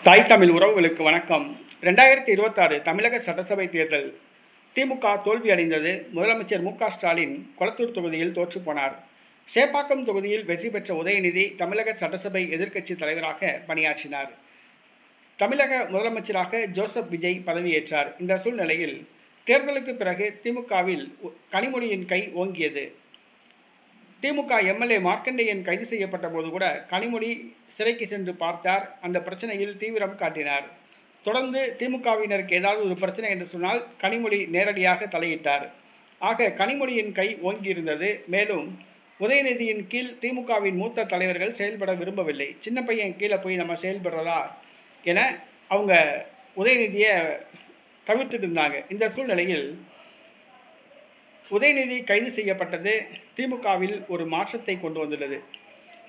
தாய் தமிழ் உறவுகளுக்கு வணக்கம். 2026 தமிழக சட்டசபை தேர்தல் திமுக தோல்வி அடைந்தது. முதலமைச்சர் மு.க.ஸ்டாலின் கொளத்தூர் தொகுதியில் தோற்றுப்போனார். சேப்பாக்கம் தொகுதியில் வெற்றி பெற்ற உதயநிதி தமிழக சட்டசபை எதிர்க்கட்சி தலைவராக பணியாற்றினார். தமிழக முதலமைச்சராக ஜோசப் விஜய் பதவியேற்றார். இந்த சூழ்நிலையில் தேர்தலுக்கு பிறகு திமுகவில் கனிமொழியின் கை ஓங்கியது. திமுக எம்எல்ஏ மார்க்கண்டேயன் கைது செய்யப்பட்ட போது கூட கனிமொழி சிறைக்கு சென்று பார்த்தார். அந்த பிரச்சனையில் தீவிரம் காட்டினார். தொடர்ந்து திமுகவினருக்கு ஏதாவது ஒரு பிரச்சனை என்று சொன்னால் கனிமொழி நேரடியாக தலையிட்டார். ஆக கனிமொழியின் கை ஓங்கியிருந்தது. மேலும் உதயநிதியின் கீழ் திமுகவின் மூத்த தலைவர்கள் செயல்பட விரும்பவில்லை. சின்ன பையன் கீழே போய் நம்ம செயல்படுறதா என அவங்க உதயநிதியை தவிர்த்துட்டு இருந்தாங்க. இந்த சூழ்நிலையில் உதயநிதி கைது செய்யப்பட்டது திமுகவில் ஒரு மாற்றத்தை கொண்டு வந்துள்ளது.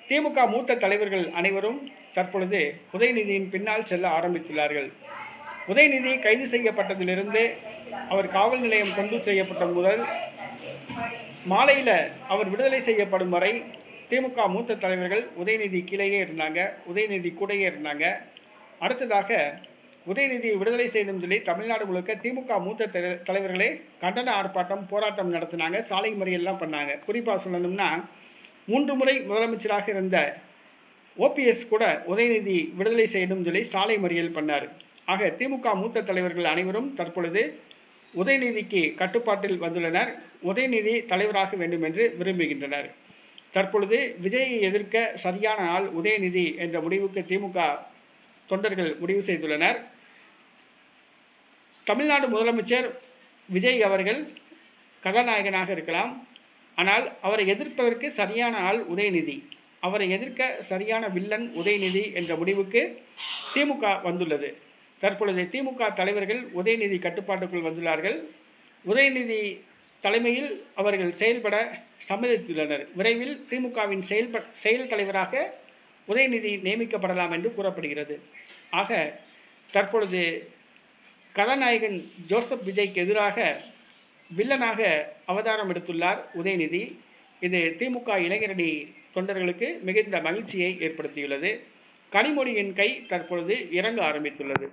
திமுக மூத்த தலைவர்கள் அனைவரும் தற்பொழுது உதயநிதியின் பின்னால் செல்ல ஆரம்பித்துள்ளார்கள். உதயநிதி கைது செய்யப்பட்டதிலிருந்து அவர் காவல் நிலையம் கொண்டு செய்யப்பட்ட முதல் மாலையில் அவர் விடுதலை செய்யப்படும் வரை திமுக மூத்த தலைவர்கள் உதயநிதி கீழேயே இருந்தாங்க, உதயநிதி கூடயே இருந்தாங்க. அடுத்ததாக உதயநிதி விடுதலை செய்யணும் சொல்லி தமிழ்நாடு முழுக்க திமுக மூத்த தலைவர்களே கண்டன ஆர்ப்பாட்டம் போராட்டம் நடத்தினாங்க, சாலை மறியல்லாம் பண்ணாங்க. குறிப்பாக சொல்லணும்னா 3 முறை முதலமைச்சராக இருந்த ஓபிஎஸ் கூட உதயநிதி விடுதலை செய்யணும் சொல்லி சாலை மறியல் பண்ணார். ஆக திமுக மூத்த தலைவர்கள் அனைவரும் தற்பொழுது உதயநிதிக்கு கட்டுப்பாட்டில் வந்துள்ளனர். உதயநிதி தலைவராக வேண்டும் என்று விரும்புகின்றனர். தற்பொழுது விஜயை எதிர்க்க சரியான ஆள் உதயநிதி என்ற முடிவுக்கு திமுக தொண்டர்கள் முடிவு செய்துள்ளனர். தமிழ்நாடு முதலமைச்சர் விஜய் அவர்கள் கதாநாயகனாக இருக்கலாம், ஆனால் அவரை எதிர்ப்பதற்கு சரியான ஆள் உதயநிதி, அவரை எதிர்க்க சரியான வில்லன் உதயநிதி என்ற முடிவுக்கு திமுக வந்துள்ளது. தற்பொழுது திமுக தலைவர்கள் உதயநிதி கட்டுப்பாட்டுக்குள் வந்துள்ளார்கள். உதயநிதி தலைமையில் அவர்கள் செயல்பட சம்மதித்துள்ளனர். விரைவில் திமுகவின் செயல் தலைவராக உதயநிதி நியமிக்கப்படலாம் என்று கூறப்படுகிறது. ஆக தற்பொழுது கதாநாயகன் ஜோசப் விஜய்க்கு எதிராக வில்லனாக அவதாரம் எடுத்துள்ளார் உதயநிதி. இது திமுக இளைஞரணி தொண்டர்களுக்கு மிகுந்த மகிழ்ச்சியை ஏற்படுத்தியுள்ளது. கனிமொழியின் கை தற்பொழுது இறங்க ஆரம்பித்துள்ளது.